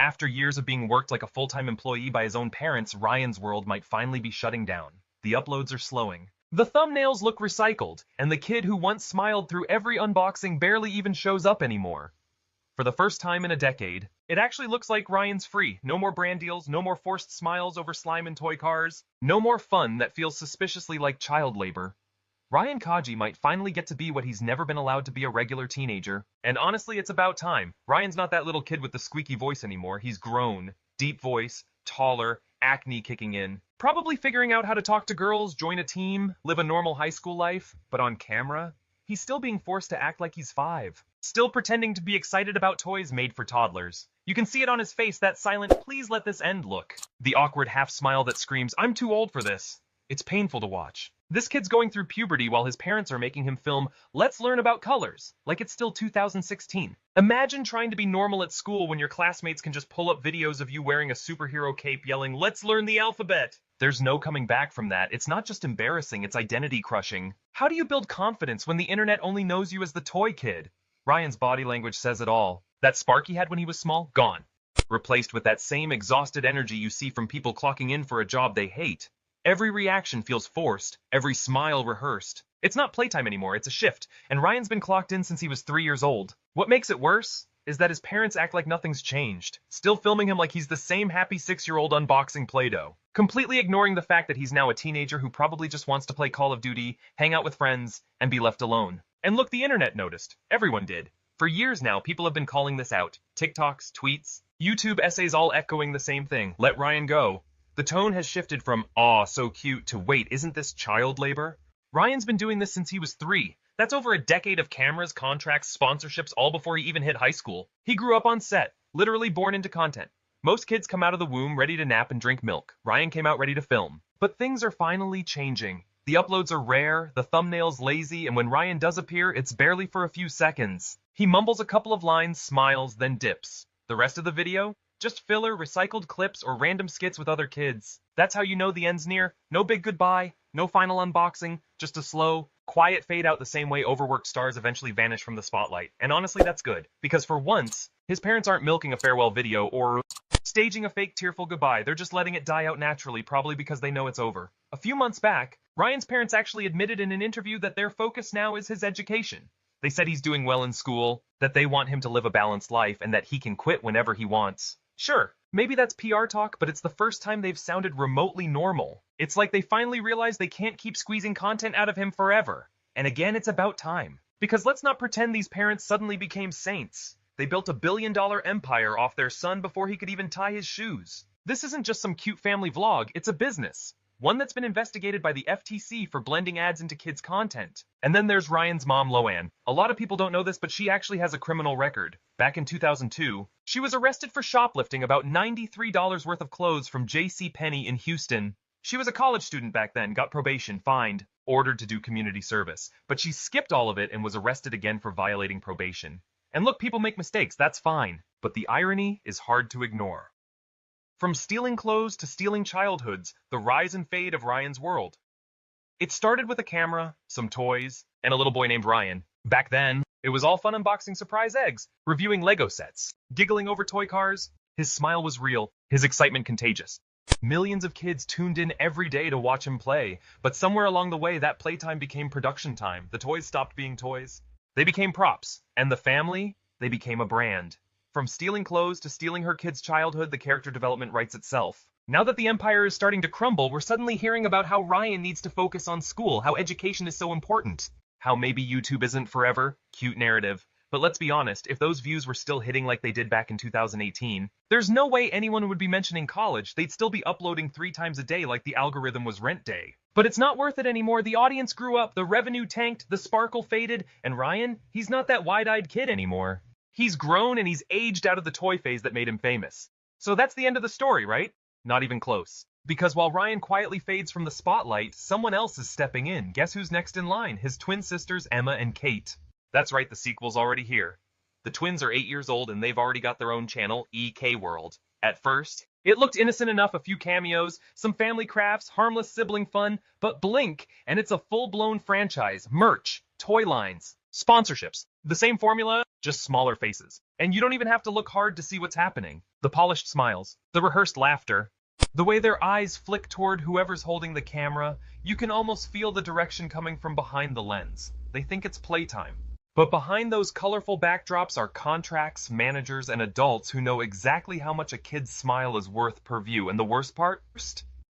After years of being worked like a full-time employee by his own parents, Ryan's world might finally be shutting down. The uploads are slowing. The thumbnails look recycled, and the kid who once smiled through every unboxing barely even shows up anymore. For the first time in a decade, it actually looks like Ryan's free. No more brand deals, no more forced smiles over slime and toy cars, no more fun that feels suspiciously like child labor. Ryan Kaji might finally get to be what he's never been allowed to be, a regular teenager. And honestly, it's about time. Ryan's not that little kid with the squeaky voice anymore. He's grown. Deep voice, taller, acne kicking in. Probably figuring out how to talk to girls, join a team, live a normal high school life. But on camera, he's still being forced to act like he's 5. Still pretending to be excited about toys made for toddlers. You can see it on his face, that silent, please let this end look. The awkward half smile that screams, I'm too old for this. It's painful to watch. This kid's going through puberty while his parents are making him film Let's Learn About Colors, like it's still 2016. Imagine trying to be normal at school when your classmates can just pull up videos of you wearing a superhero cape yelling, let's learn the alphabet. There's no coming back from that. It's not just embarrassing, it's identity crushing. How do you build confidence when the internet only knows you as the toy kid? Ryan's body language says it all. That spark he had when he was small, gone. Replaced with that same exhausted energy you see from people clocking in for a job they hate. Every reaction feels forced, every smile rehearsed. It's not playtime anymore, it's a shift, and Ryan's been clocked in since he was 3 years old. What makes it worse is that his parents act like nothing's changed, still filming him like he's the same happy 6-year-old unboxing Play-Doh, completely ignoring the fact that he's now a teenager who probably just wants to play Call of Duty, hang out with friends, and be left alone. And look, the internet noticed. Everyone did. For years now, people have been calling this out. TikToks, tweets, YouTube essays all echoing the same thing. Let Ryan go. The tone has shifted from, aw, so cute, to wait, isn't this child labor? Ryan's been doing this since he was 3. That's over a decade of cameras, contracts, sponsorships, all before he even hit high school. He grew up on set, literally born into content. Most kids come out of the womb ready to nap and drink milk. Ryan came out ready to film. But things are finally changing. The uploads are rare, the thumbnails lazy, and when Ryan does appear, it's barely for a few seconds. He mumbles a couple of lines, smiles, then dips. The rest of the video? Just filler, recycled clips, or random skits with other kids. That's how you know the end's near. No big goodbye, no final unboxing, just a slow, quiet fade out the same way overworked stars eventually vanish from the spotlight. And honestly, that's good, because for once, his parents aren't milking a farewell video or staging a fake tearful goodbye. They're just letting it die out naturally, probably because they know it's over. A few months back, Ryan's parents actually admitted in an interview that their focus now is his education. They said he's doing well in school, that they want him to live a balanced life, and that he can quit whenever he wants. Sure, maybe that's PR talk, but it's the first time they've sounded remotely normal. It's like they finally realized they can't keep squeezing content out of him forever. And again, it's about time. Because let's not pretend these parents suddenly became saints. They built a billion-dollar empire off their son before he could even tie his shoes. This isn't just some cute family vlog, it's a business. One that's been investigated by the FTC for blending ads into kids' content. And then there's Ryan's mom, Loanne. A lot of people don't know this, but she actually has a criminal record. Back in 2002, she was arrested for shoplifting about $93 worth of clothes from JCPenney in Houston. She was a college student back then, got probation, fined, ordered to do community service. But she skipped all of it and was arrested again for violating probation. And look, people make mistakes, that's fine. But the irony is hard to ignore. From stealing clothes to stealing childhoods, the rise and fade of Ryan's world. It started with a camera, some toys, and a little boy named Ryan. Back then, it was all fun unboxing surprise eggs, reviewing Lego sets, giggling over toy cars. His smile was real, his excitement contagious. Millions of kids tuned in every day to watch him play, but somewhere along the way that playtime became production time. The toys stopped being toys. They became props, and the family, they became a brand. From stealing clothes to stealing her kid's childhood, the character development writes itself. Now that the empire is starting to crumble, we're suddenly hearing about how Ryan needs to focus on school, how education is so important, how maybe YouTube isn't forever, cute narrative. But let's be honest, if those views were still hitting like they did back in 2018, there's no way anyone would be mentioning college. They'd still be uploading 3 times a day like the algorithm was rent day. But it's not worth it anymore. The audience grew up, the revenue tanked, the sparkle faded, and Ryan, he's not that wide-eyed kid anymore. He's grown and he's aged out of the toy phase that made him famous. So that's the end of the story, right? Not even close. Because while Ryan quietly fades from the spotlight, someone else is stepping in. Guess who's next in line? His twin sisters, Emma and Kate. That's right, the sequel's already here. The twins are 8 years old and they've already got their own channel, EK World. At first, it looked innocent enough, a few cameos, some family crafts, harmless sibling fun, but blink, and it's a full-blown franchise, merch, toy lines, sponsorships, The same formula, just smaller faces. And you don't even have to look hard to see what's happening. The polished smiles, the rehearsed laughter, the way their eyes flick toward whoever's holding the camera, you can almost feel the direction coming from behind the lens. They think it's playtime. But behind those colorful backdrops are contracts, managers, and adults who know exactly how much a kid's smile is worth per view. And the worst part?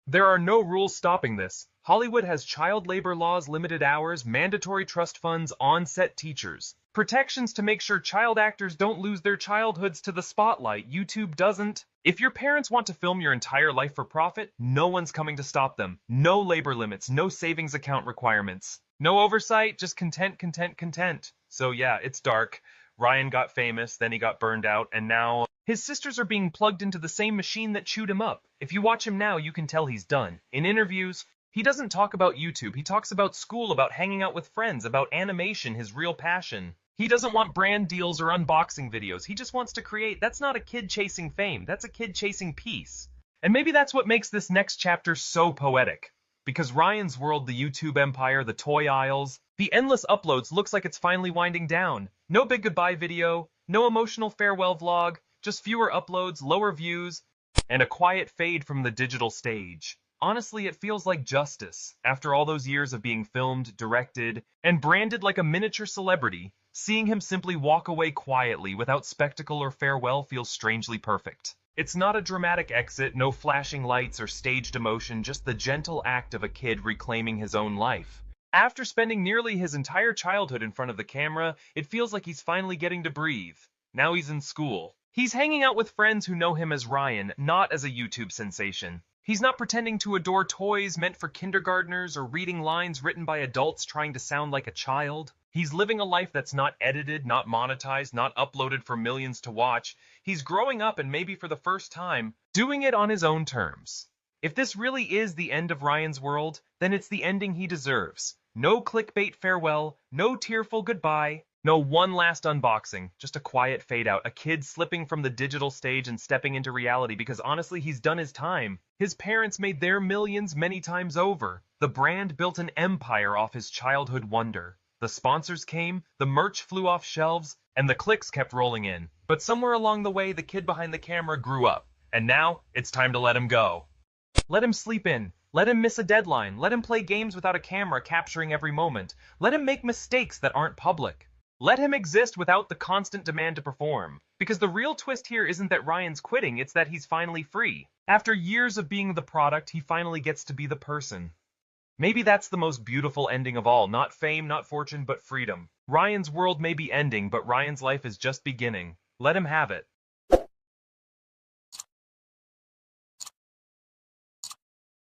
There are no rules stopping this. Hollywood has child labor laws, limited hours, mandatory trust funds, on-set teachers. Protections to make sure child actors don't lose their childhoods to the spotlight. YouTube doesn't. If your parents want to film your entire life for profit, no one's coming to stop them. No labor limits, no savings account requirements. No oversight, just content, content, content. So yeah, it's dark. Ryan got famous, then he got burned out, and now his sisters are being plugged into the same machine that chewed him up. If you watch him now, you can tell he's done. In interviews, he doesn't talk about YouTube. He talks about school, about hanging out with friends, about animation, his real passion. He doesn't want brand deals or unboxing videos. He just wants to create. That's not a kid chasing fame. That's a kid chasing peace. And maybe that's what makes this next chapter so poetic. Because Ryan's world, the YouTube empire, the toy aisles, the endless uploads looks like it's finally winding down. No big goodbye video, no emotional farewell vlog, just fewer uploads, lower views, and a quiet fade from the digital stage. Honestly, it feels like justice. After all those years of being filmed, directed, and branded like a miniature celebrity, seeing him simply walk away quietly without spectacle or farewell feels strangely perfect. It's not a dramatic exit, no flashing lights or staged emotion, just the gentle act of a kid reclaiming his own life. After spending nearly his entire childhood in front of the camera, it feels like he's finally getting to breathe. Now he's in school. He's hanging out with friends who know him as Ryan, not as a YouTube sensation. He's not pretending to adore toys meant for kindergartners or reading lines written by adults trying to sound like a child. He's living a life that's not edited, not monetized, not uploaded for millions to watch. He's growing up and maybe for the first time, doing it on his own terms. If this really is the end of Ryan's world, then it's the ending he deserves. No clickbait farewell, no tearful goodbye, no one last unboxing, just a quiet fade out, a kid slipping from the digital stage and stepping into reality because honestly he's done his time. His parents made their millions many times over. The brand built an empire off his childhood wonder. The sponsors came, the merch flew off shelves, and the clicks kept rolling in. But somewhere along the way, the kid behind the camera grew up. And now, it's time to let him go. Let him sleep in. Let him miss a deadline. Let him play games without a camera capturing every moment. Let him make mistakes that aren't public. Let him exist without the constant demand to perform. Because the real twist here isn't that Ryan's quitting, it's that he's finally free. After years of being the product, he finally gets to be the person. Maybe that's the most beautiful ending of all. Not fame, not fortune, but freedom. Ryan's world may be ending, but Ryan's life is just beginning. Let him have it.